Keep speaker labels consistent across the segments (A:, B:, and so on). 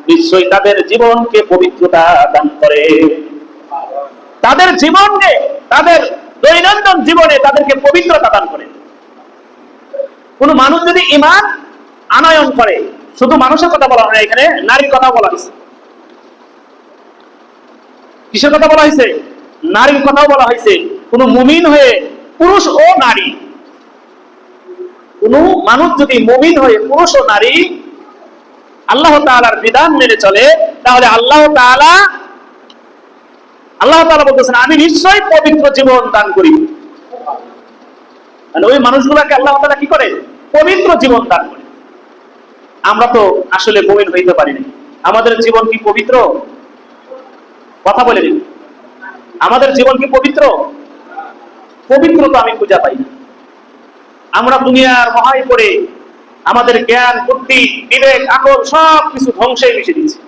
A: নিশ্চয়ই তাদের জীবনকে পবিত্রতা দান করে। তাদের জীবনকে, তাদের দৈনন্দিন জীবনে তাদেরকে পবিত্রতা দান করে। কোন মানুষ যদি ঈমান আনয়ন করে, শুধু মানুষের কথা বলা হয়, এখানে নারীর কথা বলা হয়েছে। কিসের কথা বলা হয়েছে? নারীর কথাও বলা হয়েছে। কোন মুমিন হয়ে, পুরুষ ও নারী, কোন মানুষ যদি মুমিন হয়ে পুরুষ ও নারী আল্লাহ তাআলার বিধান মেনে চলে, তাহলে আল্লাহ তাআলা বলতেছেন, আমি নিশ্চয়ই পবিত্র জীবন দান করি। মানে ওই মানুষগুলাকে আল্লাহ তাআলা কি করে? পবিত্র জীবন দান করে। আমরা তো আসলে মুমিন হইতে পারি না। আমাদের জীবন কি পবিত্র? কথা বলে নিন, আমাদের জীবন কি পবিত্র? পবিত্র তো আমি খুঁজে পাই না। আমরা দুনিয়ার মহাই করে আমাদের জ্ঞান, বুদ্ধি, বিবেক, আকল সব কিছু ধ্বংসে মিশে দিচ্ছি।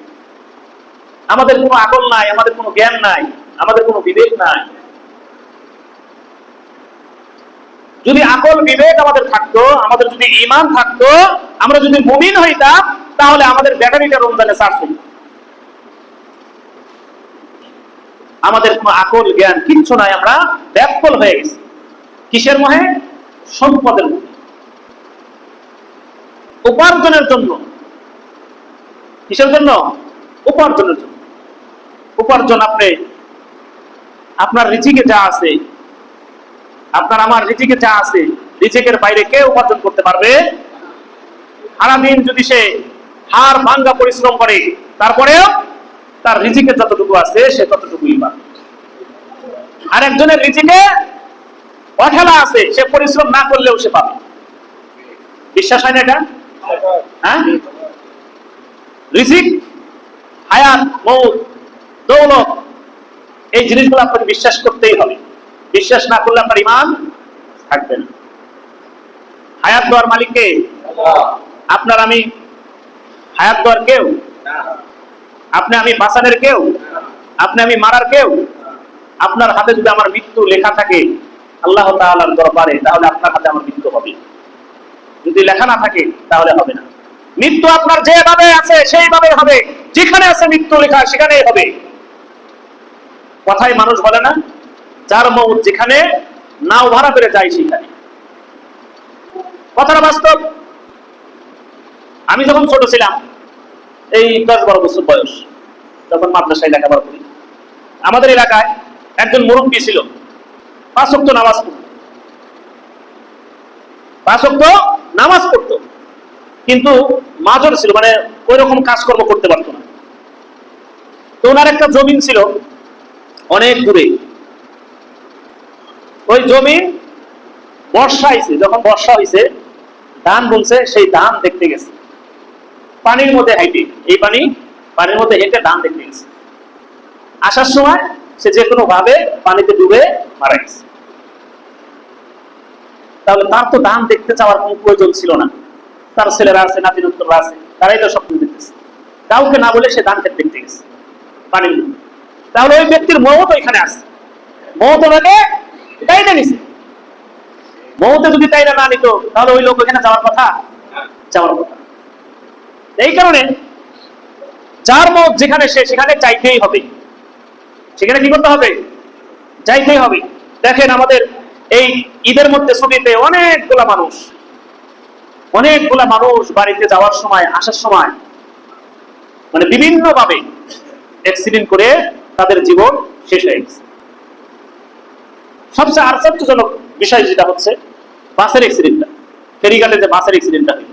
A: আমাদের কোনো আকল নাই, আমাদের কোনো জ্ঞান নাই, আমাদের কোনো বিবেক নাই। যদি আকল বিবেক আমাদের থাকতো, আমাদের যদি ঈমান থাকতো, আমরা যদি মুমিন হইতাম, তাহলে আমাদের ব্যাটারিটা রমজানে চার্জ হইত। আমাদের কোনো আকল জ্ঞান কিচ্ছু নাই, আমরা ব্যাকুল হয়ে গেছি। কিসের মোহে? সম্পদের মোহে, উপার্জনের জন্য। কিসের জন্য? উপার্জনের জন্য। উপার্জন, আপনি আপনার রিজিকে যা আছে, আপনার আমার রিজিকে যা আছে, রিজিকের বাইরে কে উপার্জন করতে পারবে? সারাদিন যদি সে হাড় ভাঙ্গা পরিশ্রম করে, তারপরেও তার রিজিকে যতটুকু আছে সে ততটুকুই পাবে। আর একজনের রিজিকে অঠেলা আছে, সে পরিশ্রম না করলেও সে পাবে। বিশ্বাস হয় না এটা? হ্যাঁ, রিজিক, হায়াত, মউত, দৌলত, এই জিনিসগুলো আপনাকে বিশ্বাস করতেই হবে। বিশ্বাস না করলে আপনার ঈমান থাকবে না। হায়াত দেওয়ার মালিক কে? আপনার আমি হায়াত দেওয়ার কেউ? আপনি আমি বাঁচানোর কেউ? আপনি আমি মারার কেউ? আপনার হাতে যদি আমার মৃত্যু লেখা থাকে আল্লাহ তাআলার দরবারে, তাহলে আপনার হাতে আমার মৃত্যু হবে। যদি লেখা না থাকে তাহলে হবে না। মৃত্যু আপনার যেভাবে আছে সেইভাবে হবে, যেখানে আছে মৃত্যু লেখা সেখানেই হবে। কথায় মানুষ বলে না, যার মউত যেখানে, নাও ভাড়া করে যায় সেখানে। কথাটা বাস্তব। আমি যখন ছোট ছিলাম, এই 10-12 বছর বয়স, তখন মাদ্রাসায় লেখাপড়া করি, আমাদের এলাকায় একজন মুরব্বী ছিল, 5 ওয়াক্ত নামাজ পড়ত। 5 ওয়াক্ত নামাজ পড়ত, কিন্তু মাজর ছিল, মানে ওই রকম কাজকর্ম করতে পারতো না। তো ওনার একটা জমিন ছিল অনেক দূরে। ওই জমিন বর্ষা হয়েছে, যখন বর্ষা হয়েছে ধান বুনছে, সেই ধান দেখতে গেছে পানির মধ্যে হাইটে। এই পানির মধ্যে হেঁটে ধান দেখতে গেছে। আসার সময় সে যে কোনো ভাবে পানিতে ডুবে মারা গেছে। তাহলে তার তো ধান দেখতে যাওয়ার কোনো প্রয়োজন ছিল না। তার ছেলেরা আছে, নাতি-নাতনিরা আছে, তারাই তো সব দেখতেছে। কাউকে না বলে সে ধান খেতে দেখতে গেছে পানির মধ্যে। তাহলে ওই ব্যক্তির মওত এখানে আছে, মওত ওনাকে টাইনা নিছে। মওতে যদি টাইনা না নিত, তাহলে ওই লোক এখানে যাওয়ার কথা? যাওয়ার কথা। এই কারণে যার মওত যেখানে, সে সেখানে চাইতেই হবে। সেখানে কি করতে হবে? যাইতেই হবে। দেখেন, আমাদের এই ঈদের মধ্যে ছুটিতে অনেকগুলা মানুষ বাড়িতে যাওয়ার সময়, আসার সময়, মানে বিভিন্ন ভাবে অ্যাক্সিডেন্ট করে তাদের জীবন শেষ হয়ে গেছে। সবচেয়ে আশ্চর্যজনক বিষয় যেটা হচ্ছে বাসের অ্যাক্সিডেন্টটা, ফেরিঘাটে যে বাসের অ্যাক্সিডেন্টটা হয়েছে।